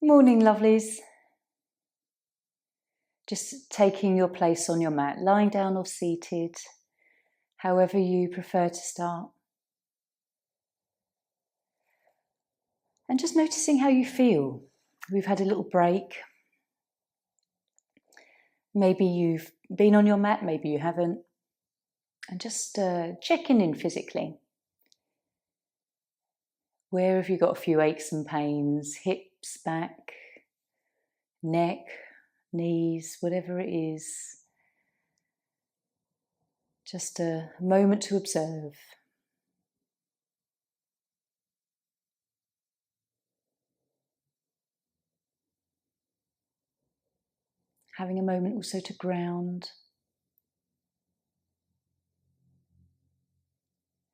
Morning, lovelies. Just taking your place on your mat, lying down or seated, however you prefer to start. And just noticing how you feel. We've had a little break. Maybe you've been on your mat, maybe you haven't. And just checking in physically. Where have you got a few aches and pains? Hips, back, neck, knees, whatever it is. Just a moment to observe. Having a moment also to ground.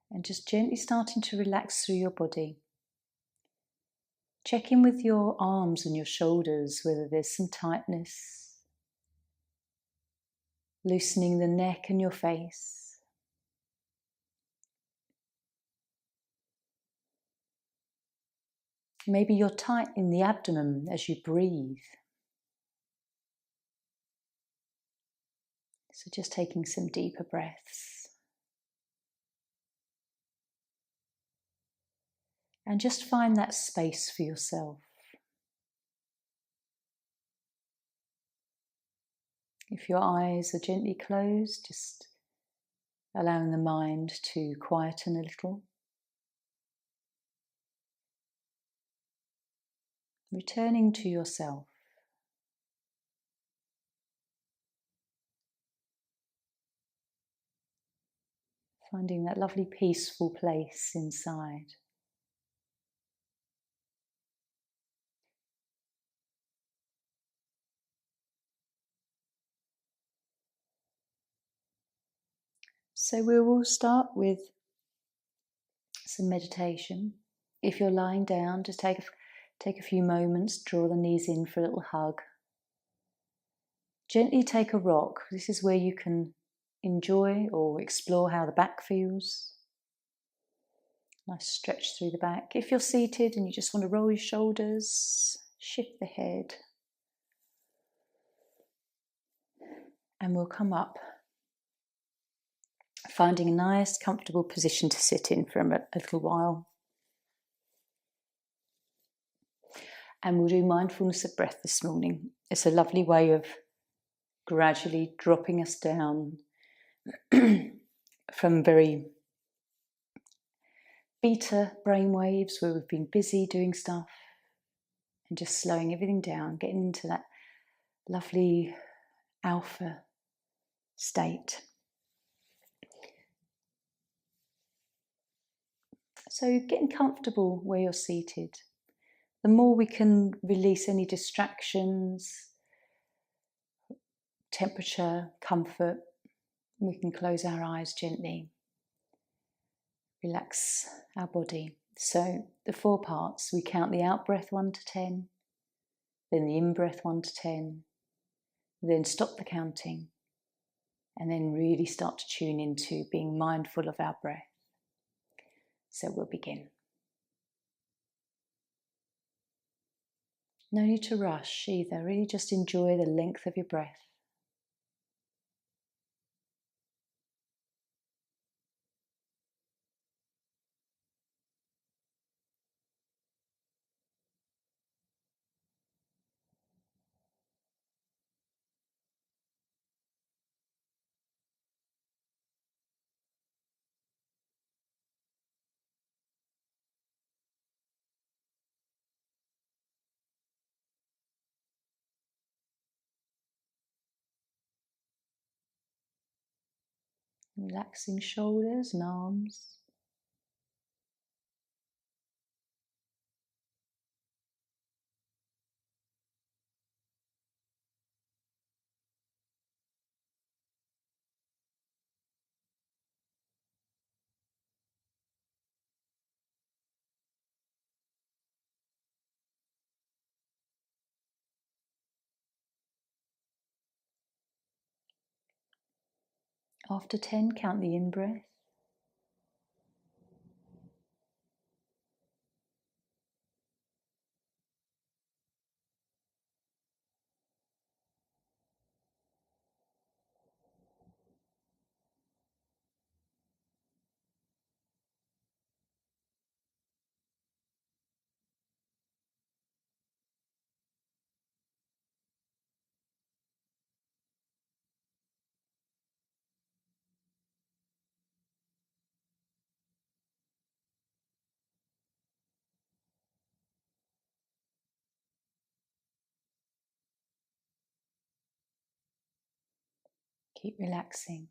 And just gently starting to relax through your body. Check in with your arms and your shoulders, whether there's some tightness. Loosening the neck and your face. Maybe you're tight in the abdomen as you breathe. So just taking some deeper breaths. And just find that space for yourself. If your eyes are gently closed, just allowing the mind to quieten a little. Returning to yourself. Finding that lovely peaceful place inside. So we will start with some meditation. If you're lying down, just take a few moments, draw the knees in for a little hug. Gently take a rock. This is where you can enjoy or explore how the back feels. Nice stretch through the back. If you're seated and you just want to roll your shoulders, shift the head. And we'll come up, finding a nice, comfortable position to sit in for a little while. And we'll do mindfulness of breath this morning. It's a lovely way of gradually dropping us down from very beta brainwaves where we've been busy doing stuff and just slowing everything down, getting into that lovely alpha state. So getting comfortable where you're seated. The more we can release any distractions, temperature, comfort, we can close our eyes gently. Relax our body. So the 4 parts, we count the out breath 1 to 10, then the in breath 1 to 10, then stop the counting, and then really start to tune into being mindful of our breath. So we'll begin. No need to rush either, really just enjoy the length of your breath. Relaxing shoulders and arms. After 10, count the in breath. Keep relaxing.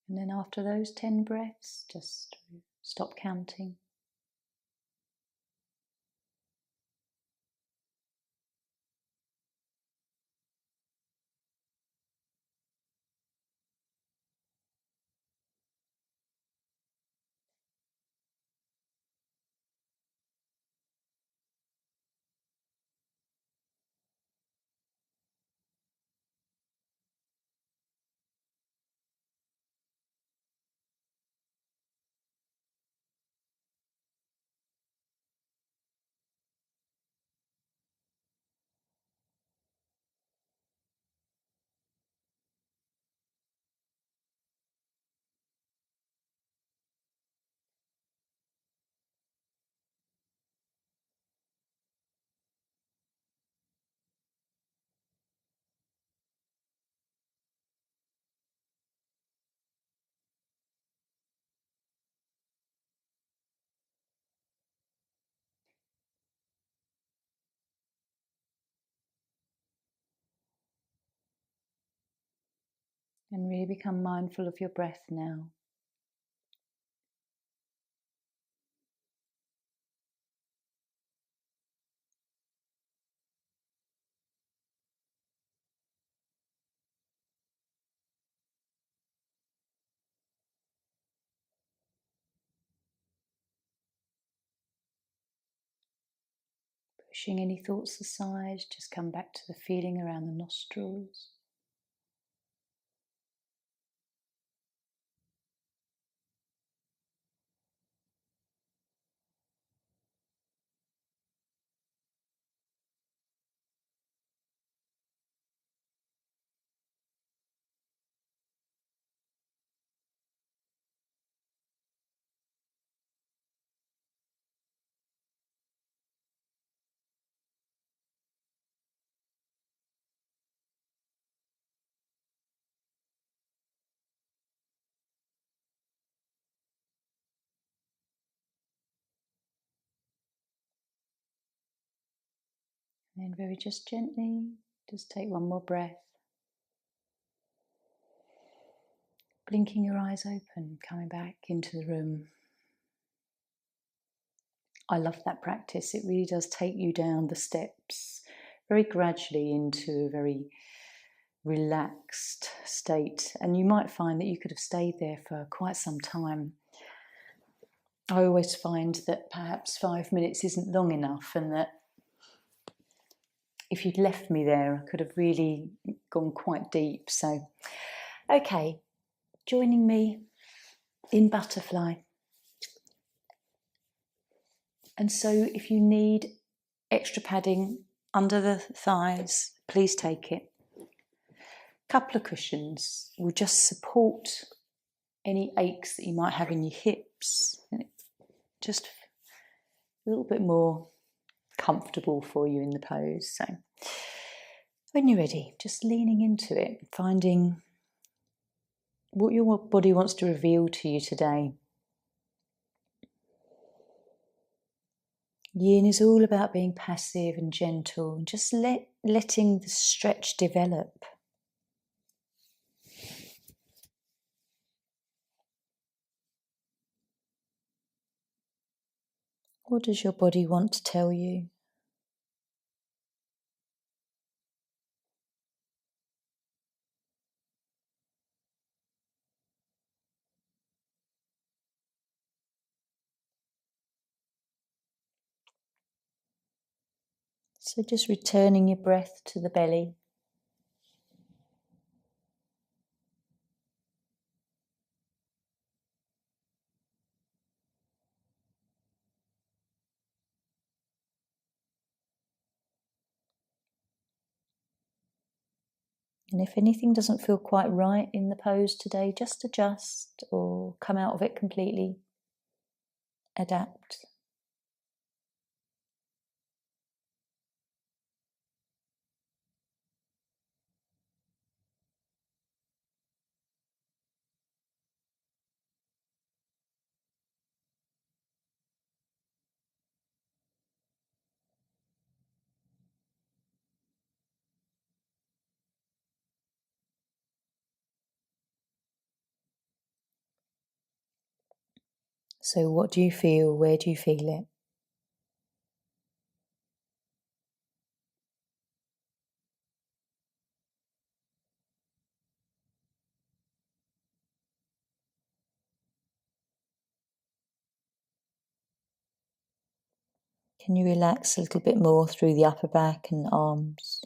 And then after those 10 breaths, just stop counting. And really become mindful of your breath now. Pushing any thoughts aside, just come back to the feeling around the nostrils. And then very just gently, just take one more breath. Blinking your eyes open, coming back into the room. I love that practice. It really does take you down the steps very gradually into a very relaxed state. And you might find that you could have stayed there for quite some time. I always find that perhaps 5 minutes isn't long enough, and that if you'd left me there, I could have really gone quite deep. So, okay, joining me in butterfly. And so if you need extra padding under the thighs, please take it. A couple of cushions will just support any aches that you might have in your hips. Just a little bit more comfortable for you in the pose. So when you're ready, just leaning into it, finding what your body wants to reveal to you today. Yin is all about being passive and gentle, and just letting the stretch develop. What does your body want to tell you? So just returning your breath to the belly. And if anything doesn't feel quite right in the pose today, just adjust or come out of it completely. Adapt. So what do you feel? Where do you feel it? Can you relax a little bit more through the upper back and arms?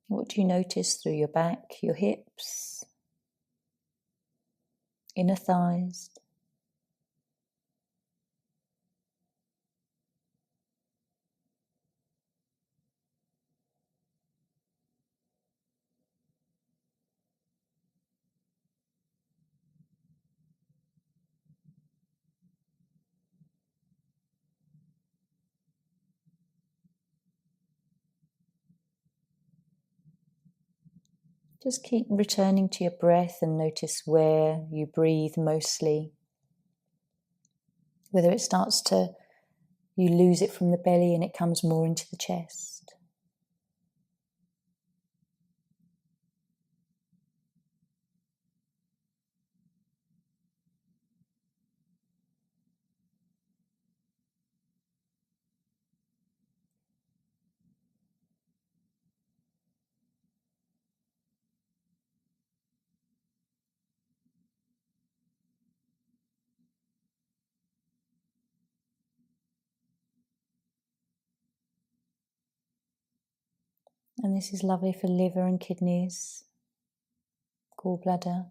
What do you notice through your back, your hips, inner thighs? Just keep returning to your breath and notice where you breathe mostly. Whether it starts to, you lose it from the belly and it comes more into the chest. And this is lovely for liver and kidneys, gallbladder.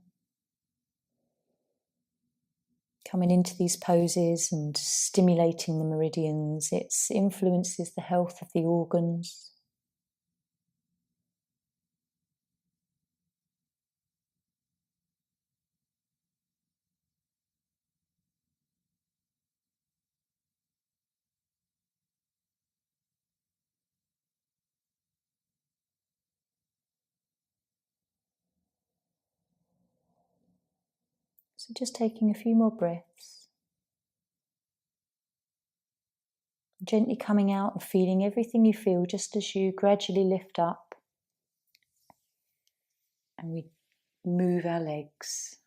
Coming into these poses and stimulating the meridians, it influences the health of the organs. So just taking a few more breaths. Gently coming out and feeling everything you feel just as you gradually lift up and we move our legs.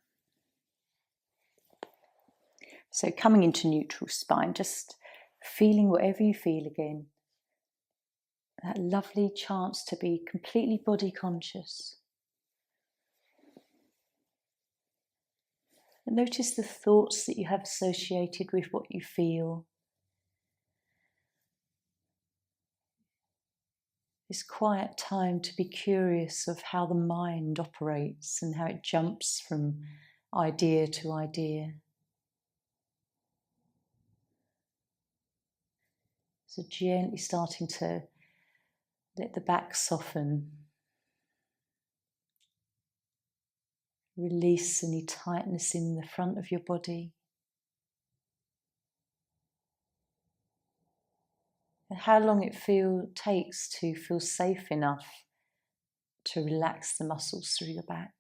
So coming into neutral spine, just feeling whatever you feel again. That lovely chance to be completely body conscious. And notice the thoughts that you have associated with what you feel. This quiet time to be curious of how the mind operates and how it jumps from idea to idea. So gently starting to let the back soften. Release any tightness in the front of your body. And how long it takes to feel safe enough to relax the muscles through your back.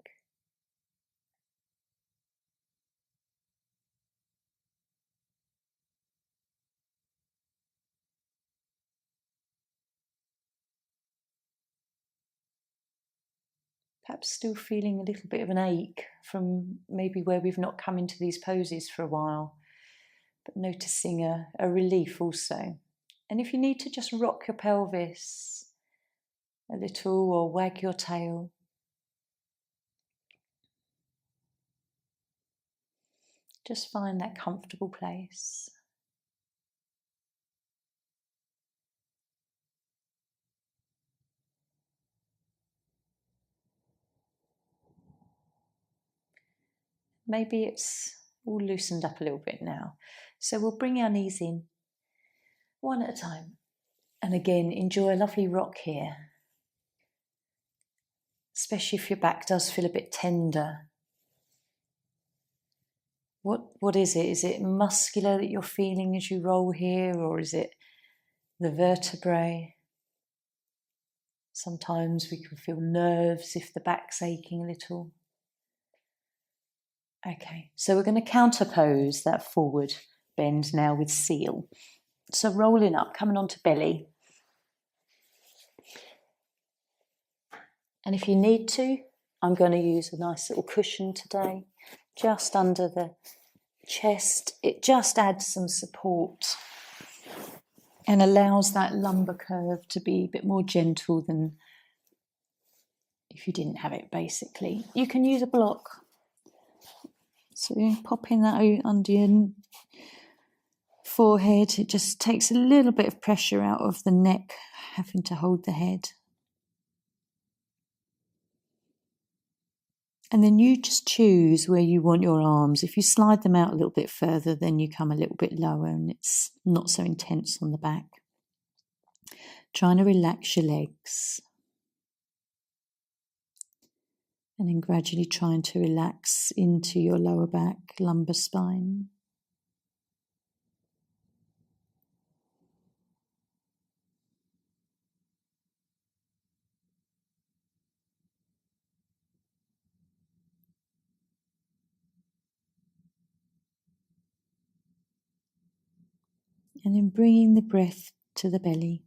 Perhaps still feeling a little bit of an ache from maybe where we've not come into these poses for a while, but noticing a relief also. And if you need to just rock your pelvis a little or wag your tail, just find that comfortable place. Maybe it's all loosened up a little bit now. So we'll bring our knees in one at a time. And again, enjoy a lovely rock here. Especially if your back does feel a bit tender. What is it? Is it muscular that you're feeling as you roll here, or is it the vertebrae? Sometimes we can feel nerves if the back's aching a little. Okay, so we're going to counterpose that forward bend now with seal. So rolling up, coming onto belly. And if you need to, I'm going to use a nice little cushion today, just under the chest. It just adds some support and allows that lumbar curve to be a bit more gentle than if you didn't have it, basically. You can use a block. So popping that under your forehead, it just takes a little bit of pressure out of the neck, having to hold the head. And then you just choose where you want your arms. If you slide them out a little bit further, then you come a little bit lower and it's not so intense on the back. Trying to relax your legs. And then gradually trying to relax into your lower back, lumbar spine. And then bringing the breath to the belly.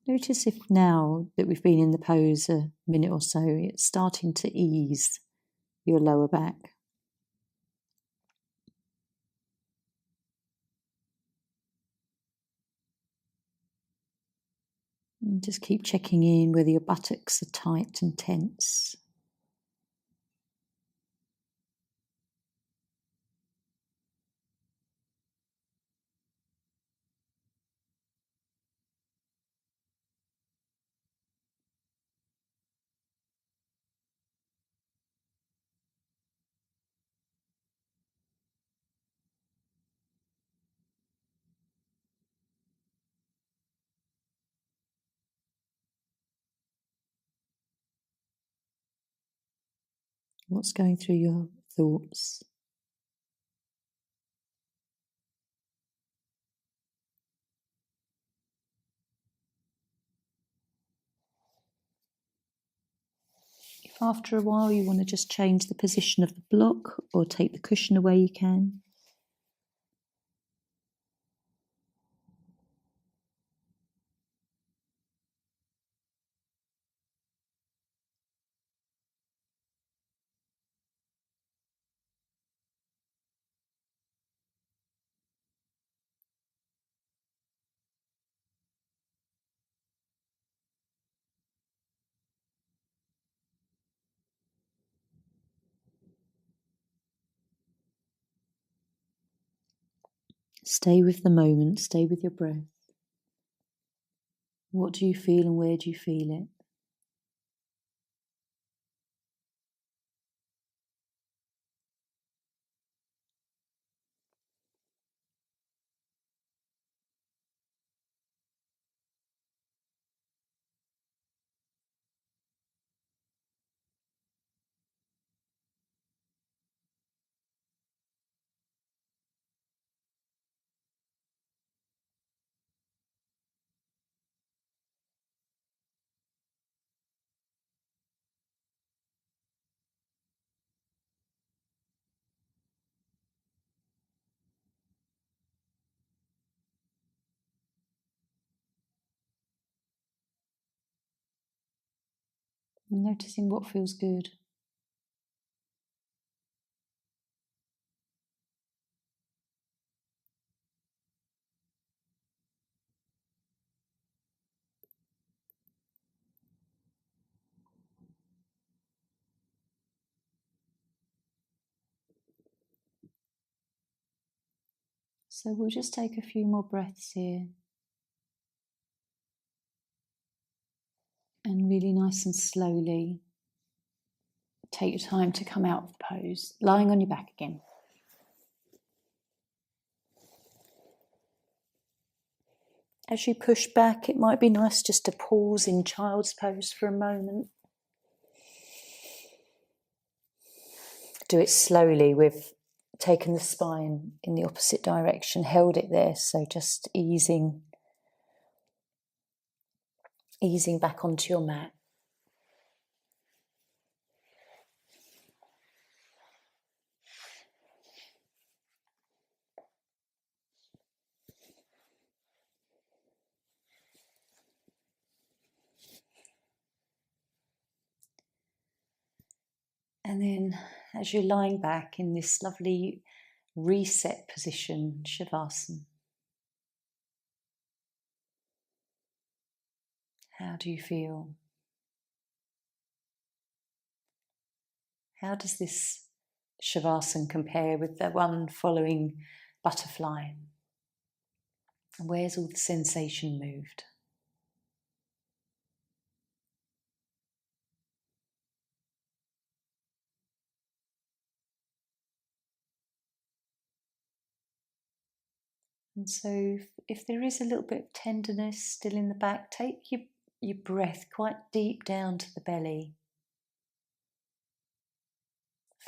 Notice if now that we've been in the pose a minute or so, it's starting to ease your lower back. And just keep checking in whether your buttocks are tight and tense. What's going through your thoughts? If after a while you want to just change the position of the block or take the cushion away, you can. Stay with the moment, stay with your breath. What do you feel and where do you feel it? Noticing what feels good. So we'll just take a few more breaths here. And really nice and slowly take your time to come out of the pose, lying on your back again. As you push back, it might be nice just to pause in child's pose for a moment. Do it slowly. We've taken the spine in the opposite direction, held it there, so just easing back onto your mat. And then as you're lying back in this lovely reset position, Shavasana, how do you feel? How does this Shavasana compare with the one following butterfly? And where's all the sensation moved? And so if there is a little bit of tenderness still in the back, take your breath quite deep down to the belly.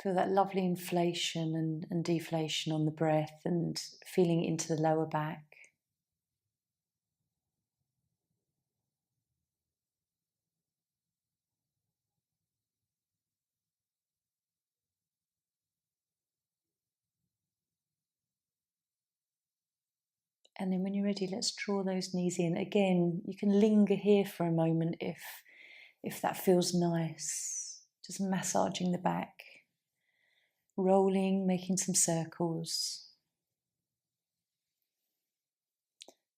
Feel that lovely inflation and deflation on the breath and feeling it into the lower back. And then when you're ready, let's draw those knees in. Again, you can linger here for a moment if that feels nice. Just massaging the back, rolling, making some circles.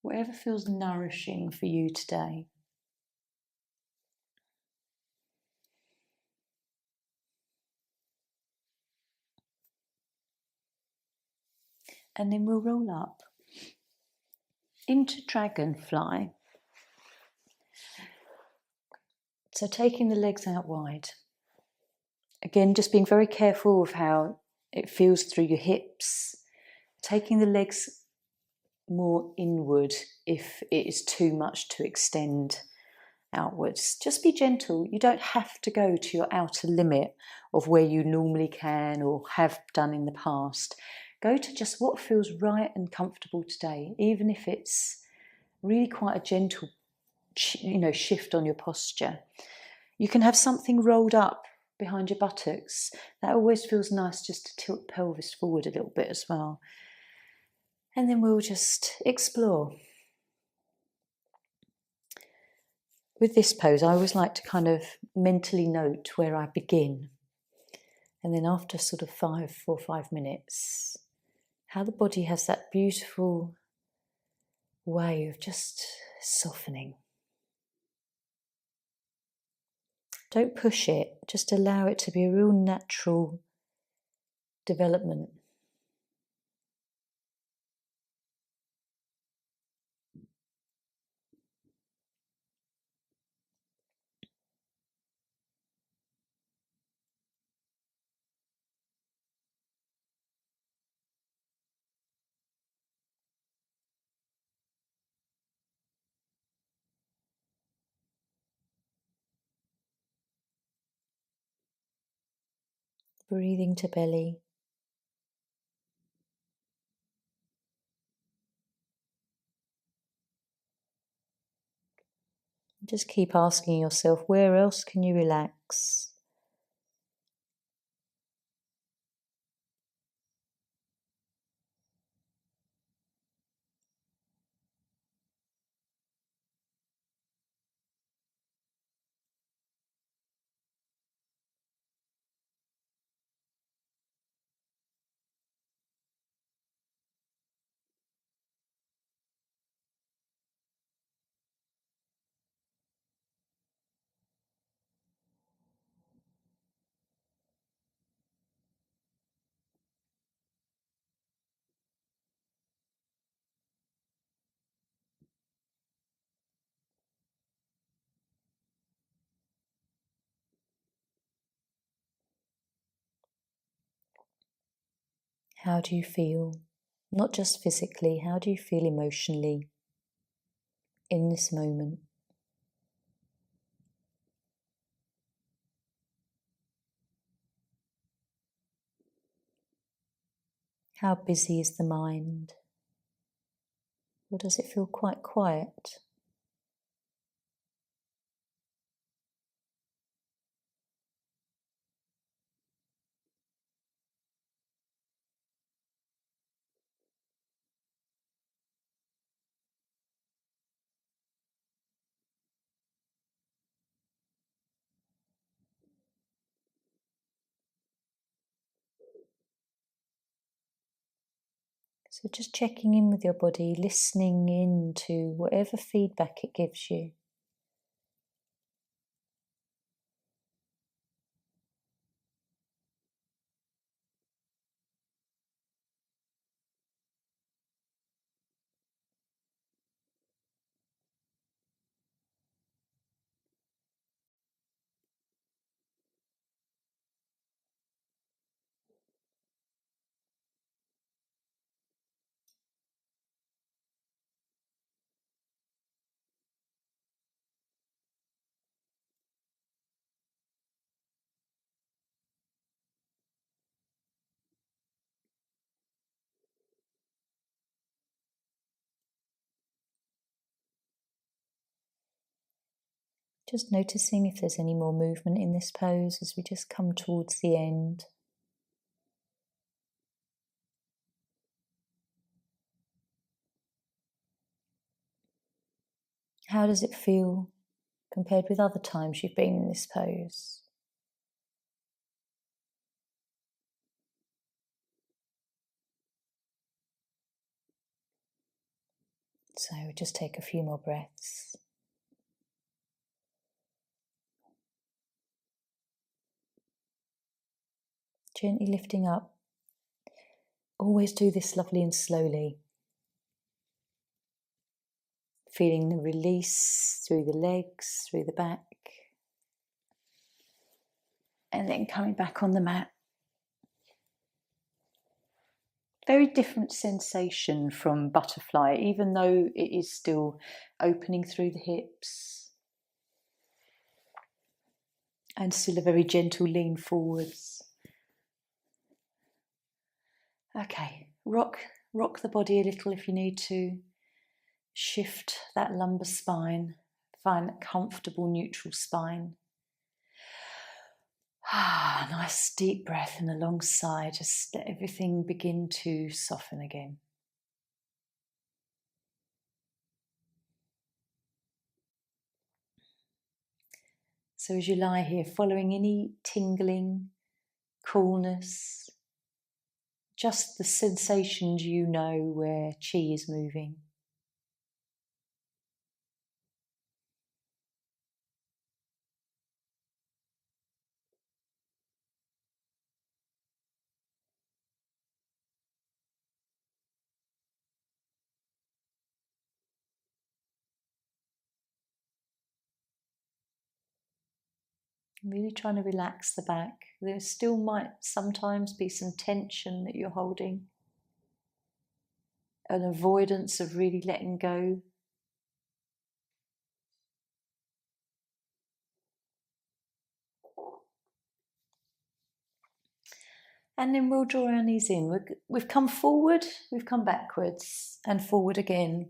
Whatever feels nourishing for you today. And then we'll roll up into dragonfly. So taking the legs out wide. Again, just being very careful of how it feels through your hips. Taking the legs more inward if it is too much to extend outwards. Just be gentle. You don't have to go to your outer limit of where you normally can or have done in the past. Go to just what feels right and comfortable today, even if it's really quite a gentle shift on your posture. You can have something rolled up behind your buttocks. That always feels nice, just to tilt the pelvis forward a little bit as well. And then we'll just explore. With this pose, I always like to kind of mentally note where I begin. And then after sort of 4 or 5 minutes, how the body has that beautiful way of just softening. Don't push it, just allow it to be a real natural development. Breathing to belly. Just keep asking yourself, where else can you relax? How do you feel? Not just physically, how do you feel emotionally in this moment? How busy is the mind? Or does it feel quite quiet? So just checking in with your body, listening in to whatever feedback it gives you. Just noticing if there's any more movement in this pose as we just come towards the end. How does it feel compared with other times you've been in this pose? So we'll just take a few more breaths. Gently lifting up. Always do this lovely and slowly. Feeling the release through the legs, through the back. And then coming back on the mat. Very different sensation from butterfly, even though it is still opening through the hips. And still a very gentle lean forwards. Okay, rock the body a little if you need to. Shift that lumbar spine. Find that comfortable neutral spine. Nice deep breath and alongside, just let everything begin to soften again. So as you lie here, following any tingling, coolness, just the sensations you know where chi is moving. Really trying to relax the back. There still might sometimes be some tension that you're holding. An avoidance of really letting go. And then we'll draw our knees in. We've come forward, we've come backwards and forward again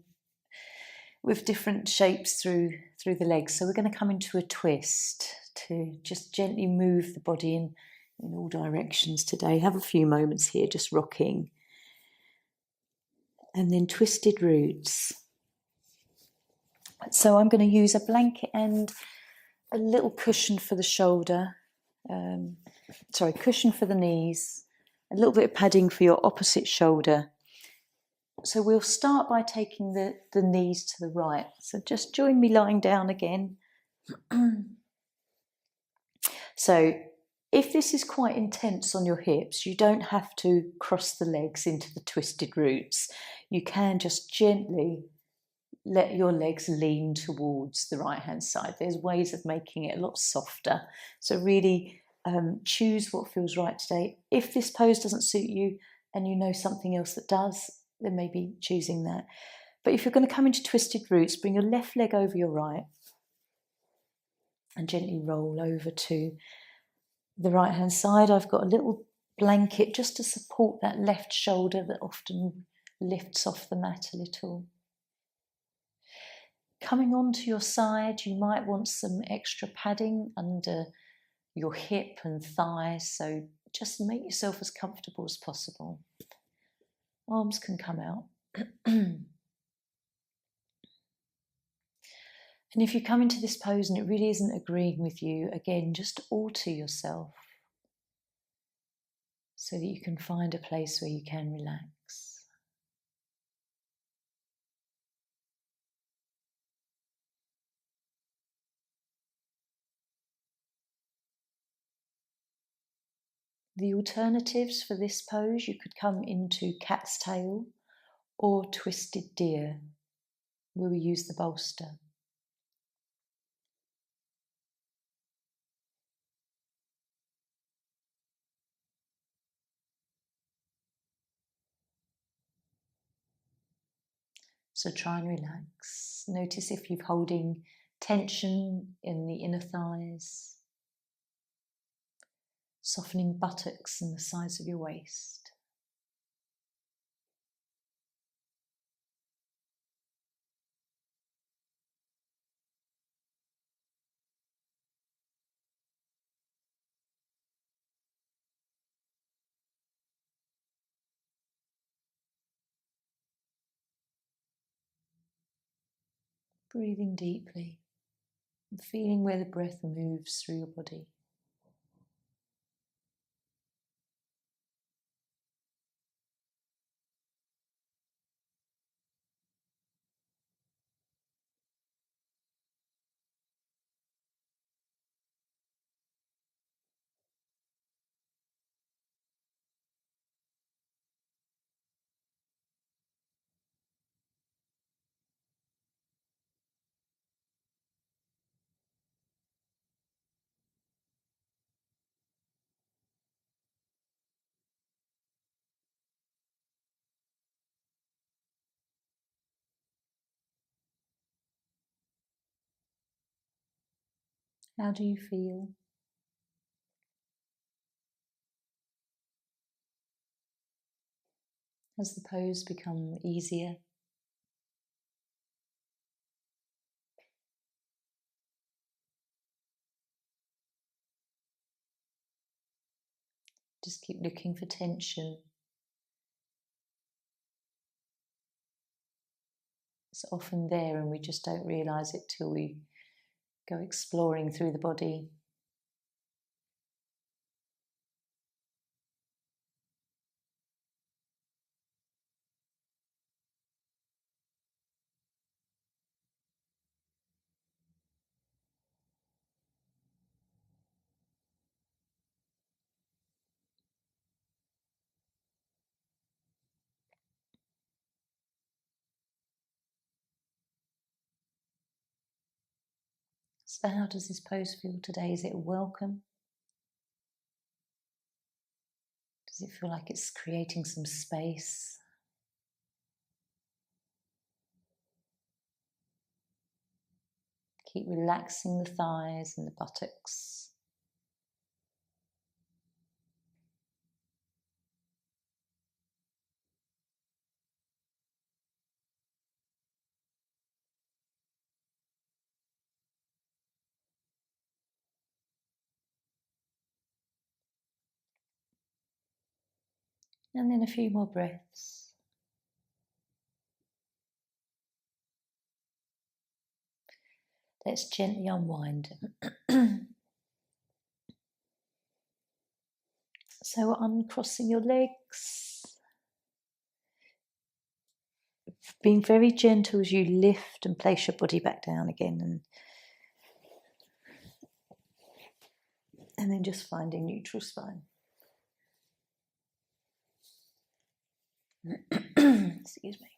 with different shapes through the legs. So we're going to come into a twist to just gently move the body in all directions today. Have a few moments here just rocking. And then twisted roots. So I'm going to use a blanket and a little cushion for the shoulder. Cushion for the knees. A little bit of padding for your opposite shoulder. So we'll start by taking the knees to the right. So just join me lying down again. So if this is quite intense on your hips, you don't have to cross the legs into the twisted roots. You can just gently let your legs lean towards the right-hand side. There's ways of making it a lot softer. So really choose what feels right today. If this pose doesn't suit you, and you know something else that does, then maybe choosing that. But if you're going to come into twisted roots, bring your left leg over your right and gently roll over to the right hand side. I've got a little blanket just to support that left shoulder that often lifts off the mat a little. Coming onto your side, you might want some extra padding under your hip and thighs, so just make yourself as comfortable as possible. Arms can come out. And if you come into this pose and it really isn't agreeing with you, again, just alter yourself so that you can find a place where you can relax. The alternatives for this pose, you could come into cat's tail or twisted deer, where we use the bolster. So try and relax. Notice if you're holding tension in the inner thighs, softening buttocks and the sides of your waist. Breathing deeply and feeling where the breath moves through your body. How do you feel? Has the pose become easier? Just keep looking for tension. It's often there and we just don't realise it till we go exploring through the body. So how does this pose feel today? Is it welcome? Does it feel like it's creating some space? Keep relaxing the thighs and the buttocks. And then a few more breaths. Let's gently unwind. So uncrossing your legs. Being very gentle as you lift and place your body back down again. And then just finding neutral spine. Excuse me.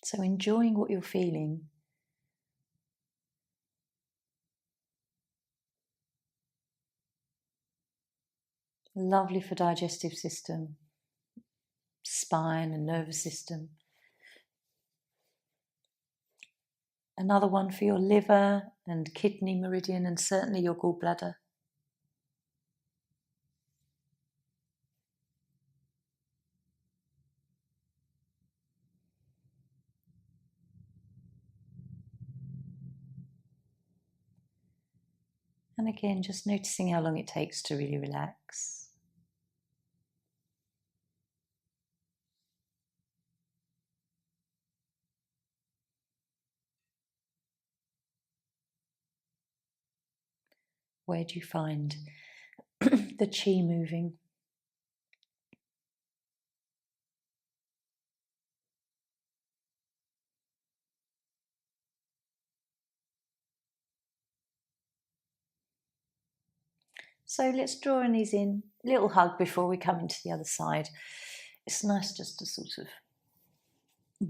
So enjoying what you're feeling. Lovely for digestive system, spine and nervous system. Another one for your liver and kidney meridian, and certainly your gallbladder. And again, just noticing how long it takes to really relax. Where do you find the chi moving? So let's draw in these in. Little hug before we come into the other side. It's nice just to sort of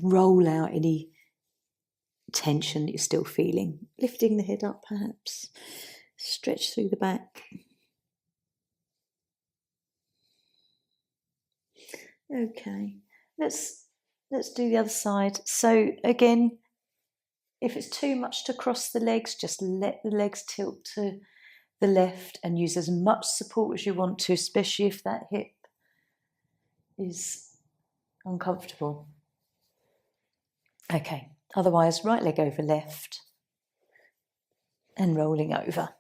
roll out any tension that you're still feeling. Lifting the head up perhaps. Stretch through the back. Okay, let's do the other side. So again, if it's too much to cross the legs, just let the legs tilt to the left and use as much support as you want to, especially if that hip is uncomfortable. Okay, otherwise right leg over left and rolling over.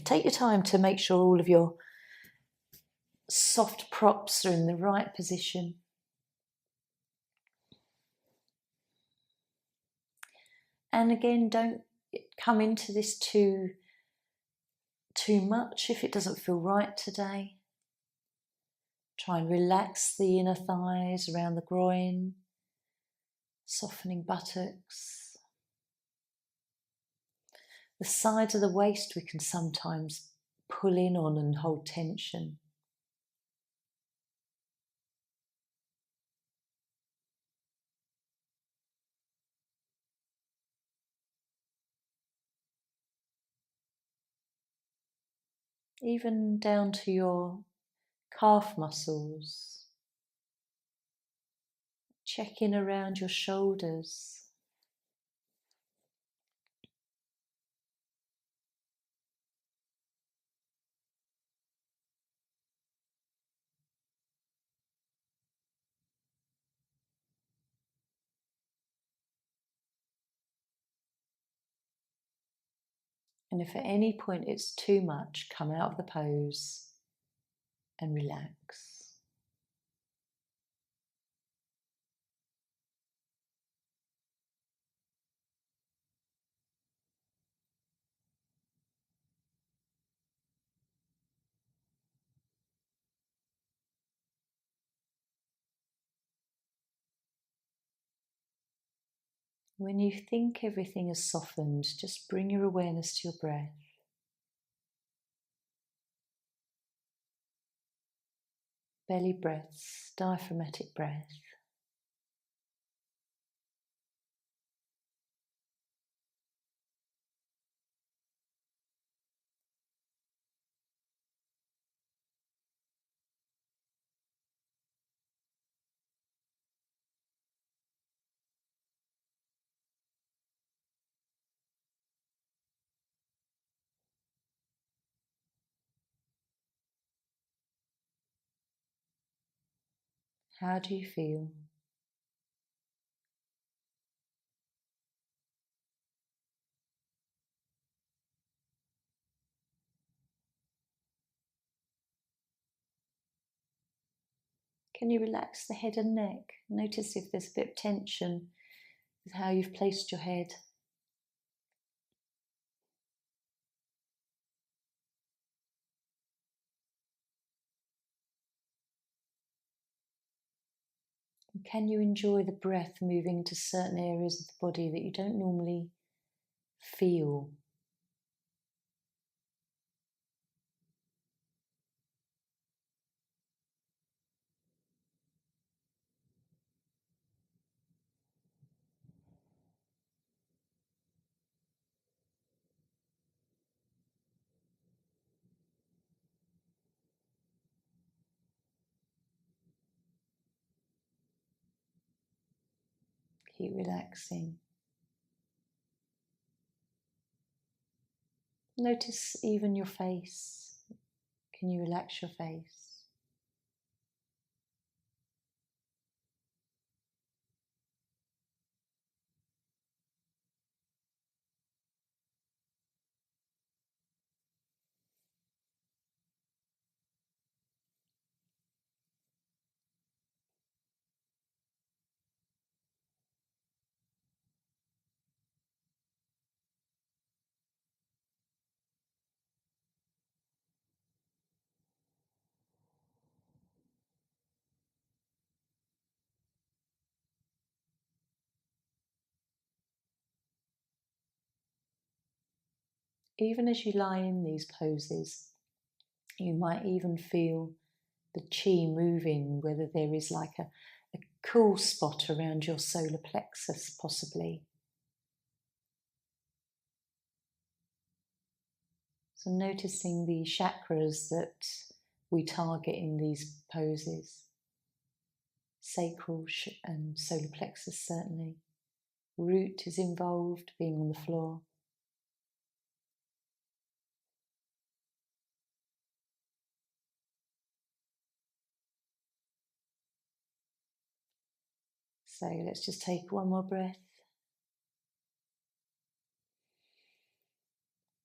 Take your time to make sure all of your soft props are in the right position. And again, don't come into this too much if it doesn't feel right today. Try and relax the inner thighs around the groin, softening buttocks. The sides of the waist we can sometimes pull in on and hold tension. Even down to your calf muscles. Check in around your shoulders. And if at any point it's too much, come out of the pose and relax. When you think everything is softened, just bring your awareness to your breath. Belly breaths, diaphragmatic breath. How do you feel? Can you relax the head and neck? Notice if there's a bit of tension with how you've placed your head. And can you enjoy the breath moving to certain areas of the body that you don't normally feel? Keep relaxing. Notice even your face. Can you relax your face? Even as you lie in these poses, you might even feel the chi moving, whether there is like a cool spot around your solar plexus, possibly. So noticing the chakras that we target in these poses. Sacral and solar plexus, certainly. Root is involved, being on the floor. So let's just take one more breath.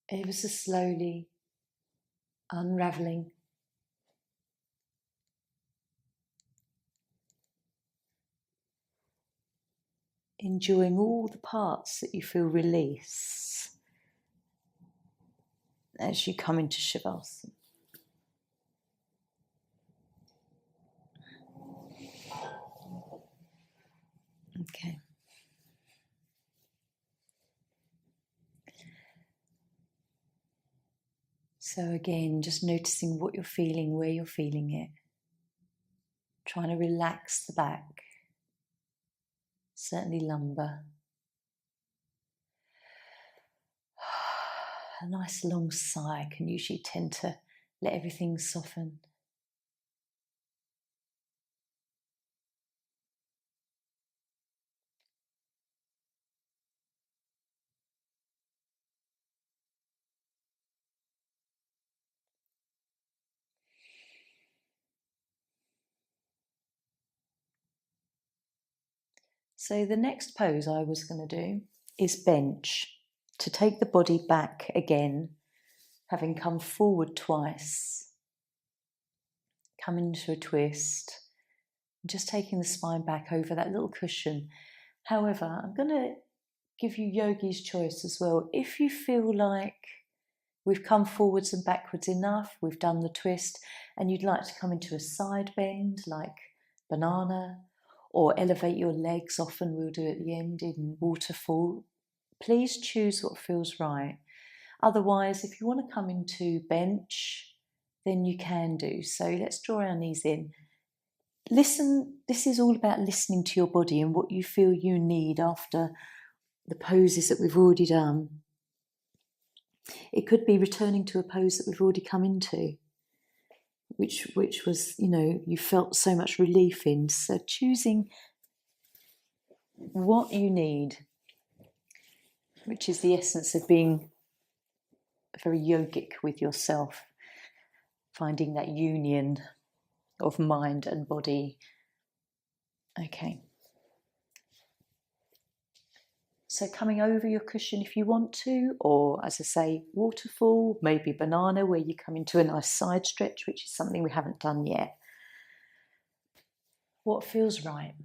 Ever so slowly unraveling. Enjoying all the parts that you feel release as you come into Shavasana. Okay. So again, just noticing what you're feeling, where you're feeling it. Trying to relax the back, certainly lumbar. A nice long sigh can usually tend to let everything soften. So the next pose I was going to do is bench, to take the body back again, having come forward twice. Come into a twist, just taking the spine back over that little cushion. However, I'm going to give you yogi's choice as well. If you feel like we've come forwards and backwards enough, we've done the twist, and you'd like to come into a side bend like banana, or elevate your legs, often we'll do at the end in waterfall, please choose what feels right. Otherwise, if you want to come into bench, then you can do. So let's draw our knees in. Listen, this is all about listening to your body and what you feel you need after the poses that we've already done. It could be returning to a pose that we've already come into, which was, you felt so much relief in. So choosing what you need, which is the essence of being very yogic with yourself, finding that union of mind and body. Okay. So coming over your cushion if you want to, or as I say, waterfall, maybe banana, where you come into a nice side stretch, which is something we haven't done yet. What feels right?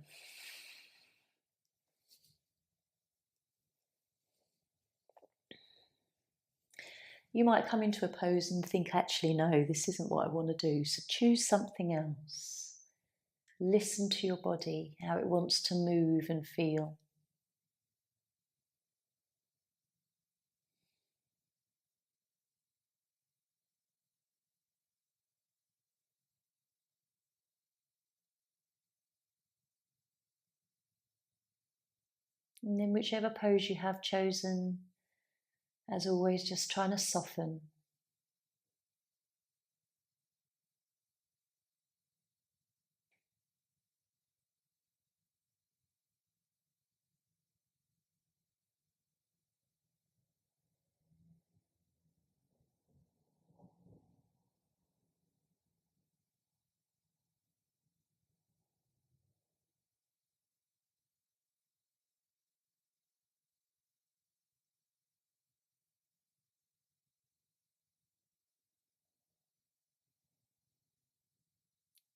You might come into a pose and think, actually, no, this isn't what I want to do. So choose something else. Listen to your body, how it wants to move and feel. And then whichever pose you have chosen, as always, just trying to soften.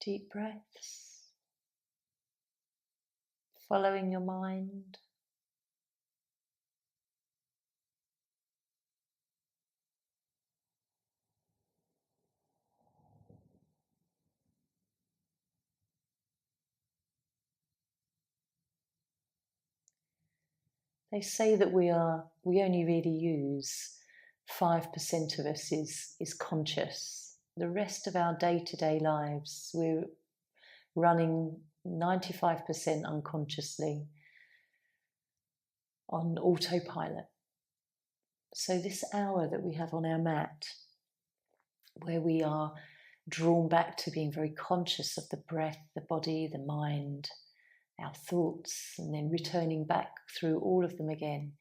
Deep breaths, following your mind. They say that we only really use 5% of us is conscious. The rest of our day-to-day lives, we're running 95% unconsciously on autopilot. So this hour that we have on our mat, where we are drawn back to being very conscious of the breath, the body, the mind, our thoughts, and then returning back through all of them again,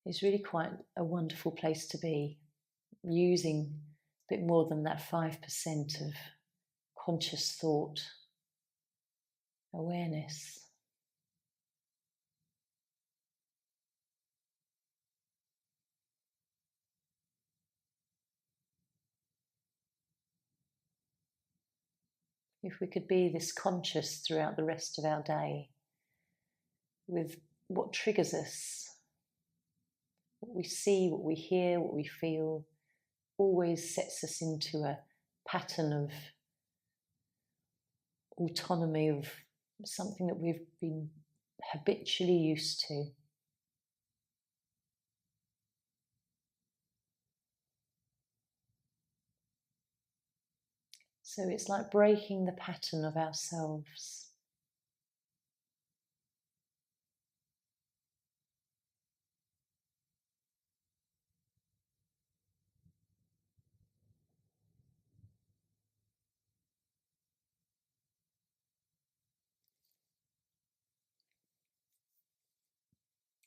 is really quite a wonderful place to be, using a bit more than that 5% of conscious thought, awareness. If we could be this conscious throughout the rest of our day, with what triggers us, what we see, what we hear, what we feel, always sets us into a pattern of autonomy, of something that we've been habitually used to. So it's like breaking the pattern of ourselves.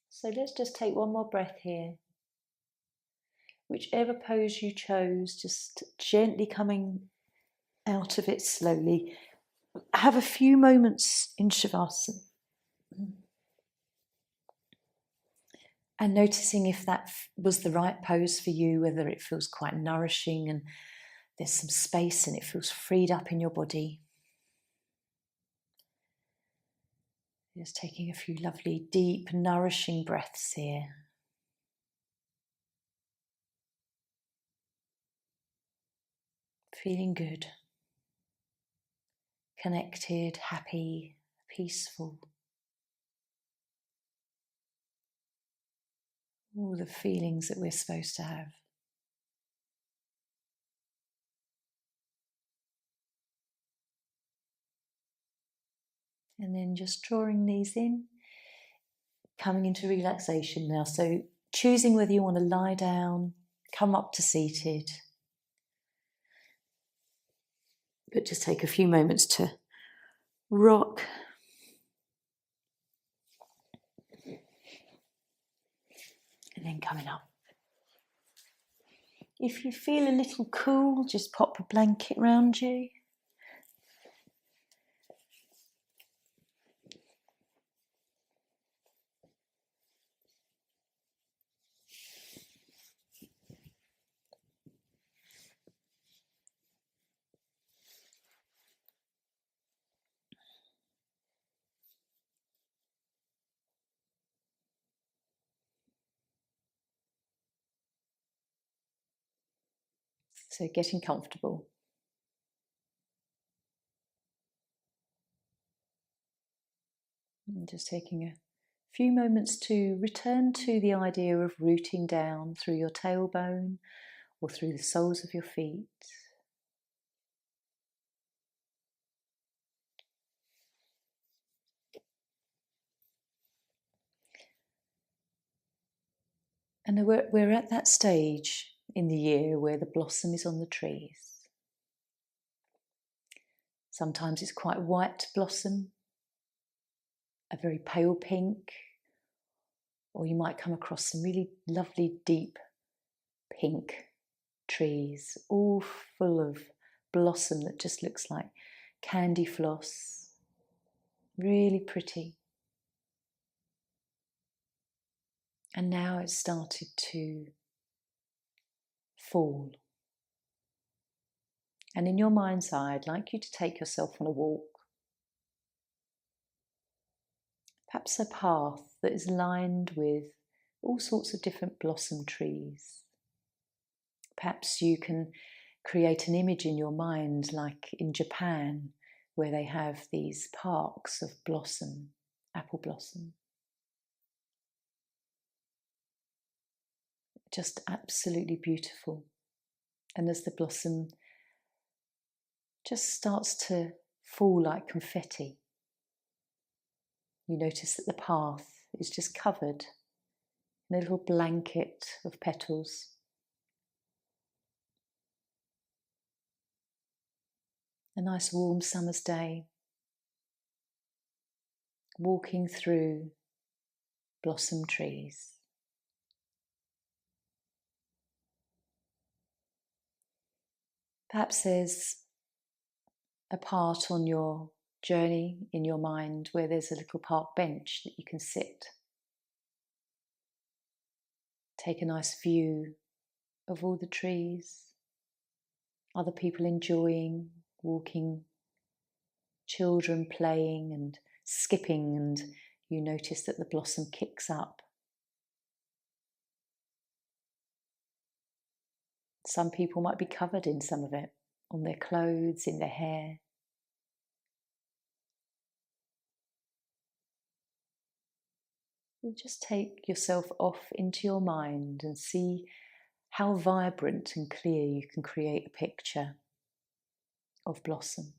So let's just take one more breath here. Whichever pose you chose, just gently coming out of it slowly. Have a few moments in Shavasana. And noticing if that was the right pose for you, whether it feels quite nourishing and there's some space and it feels freed up in your body. Just taking a few lovely, deep, nourishing breaths here. Feeling good, connected, happy, peaceful. All the feelings that we're supposed to have. And then just drawing these in, coming into relaxation now. So choosing whether you want to lie down, come up to seated. But just take a few moments to rock. And then coming up. If you feel a little cool, just pop a blanket round you. So getting comfortable. And just taking a few moments to return to the idea of rooting down through your tailbone or through the soles of your feet. And we're at that stage in the year where the blossom is on the trees. Sometimes it's quite white blossom, a very pale pink, or you might come across some really lovely deep pink trees, all full of blossom that just looks like candy floss. Really pretty. And now it's started to fall. And in your mind's eye, I'd like you to take yourself on a walk. Perhaps a path that is lined with all sorts of different blossom trees. Perhaps you can create an image in your mind, like in Japan, where they have these parks of blossom, apple blossom. Just absolutely beautiful. And as the blossom just starts to fall like confetti, you notice that the path is just covered in a little blanket of petals. A nice warm summer's day, walking through blossom trees. Perhaps there's a part on your journey in your mind where there's a little park bench that you can sit. Take a nice view of all the trees, other people enjoying, walking, children playing and skipping, and you notice that the blossom kicks up. Some people might be covered in some of it, on their clothes, in their hair. And just take yourself off into your mind and see how vibrant and clear you can create a picture of blossom.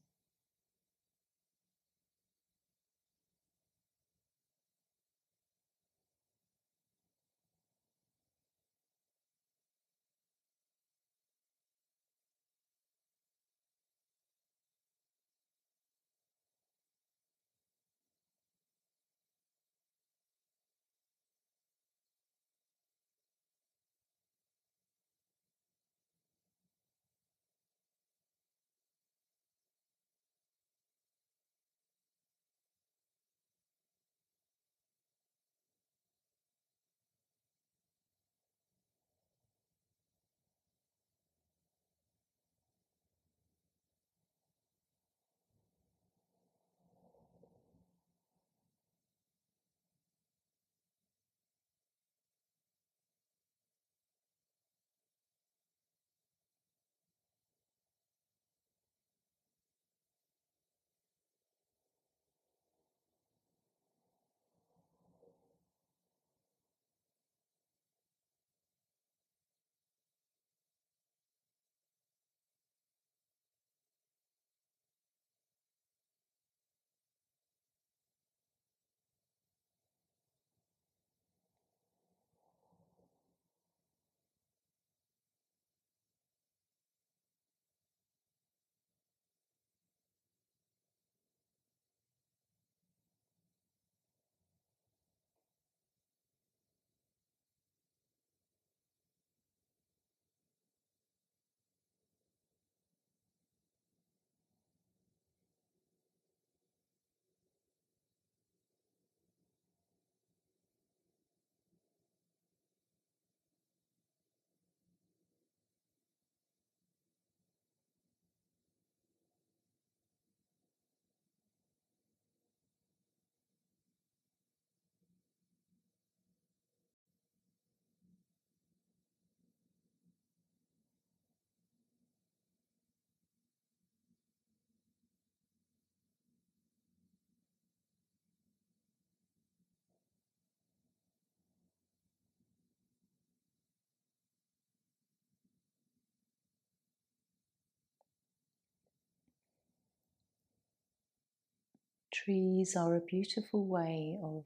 Trees are a beautiful way of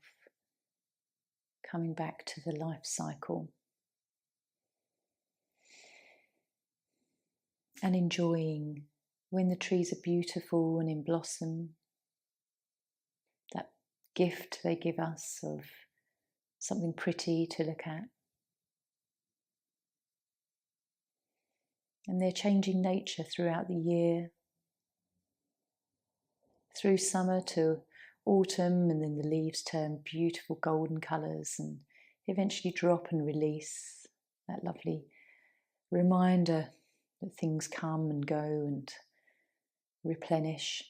coming back to the life cycle and enjoying when the trees are beautiful and in blossom, that gift they give us of something pretty to look at. And their changing nature throughout the year, through summer to autumn, and then the leaves turn beautiful golden colours and eventually drop and release. That lovely reminder that things come and go and replenish.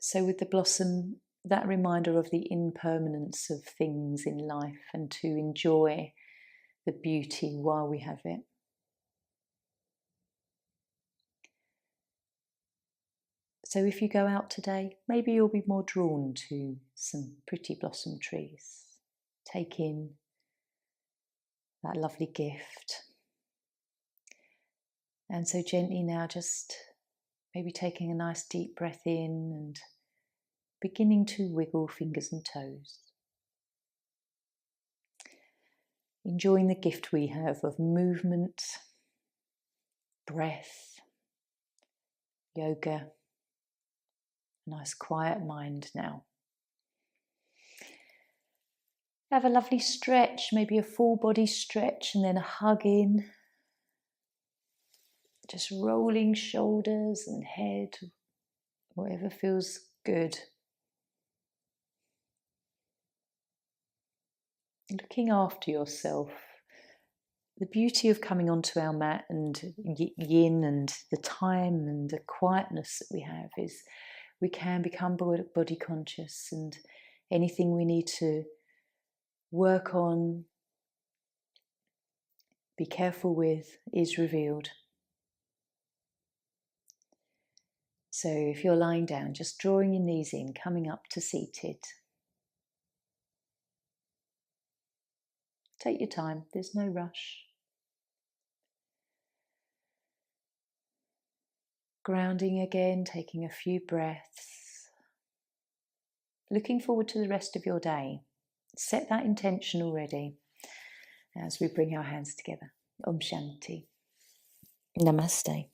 So with the blossom, that reminder of the impermanence of things in life and to enjoy the beauty while we have it. So if you go out today, maybe you'll be more drawn to some pretty blossom trees. Take in that lovely gift. And so gently now, just maybe taking a nice deep breath in and beginning to wiggle fingers and toes. Enjoying the gift we have of movement, breath, yoga, a nice quiet mind now. Have a lovely stretch, maybe a full body stretch and then a hug in. Just rolling shoulders and head, whatever feels good. Looking after yourself. The beauty of coming onto our mat and yin and the time and the quietness that we have is we can become body conscious, and anything we need to work on, be careful with, is revealed. So if you're lying down, just drawing your knees in, coming up to seated. Take your time, there's no rush. Grounding again, taking a few breaths. Looking forward to the rest of your day. Set that intention already as we bring our hands together. Om Shanti. Namaste.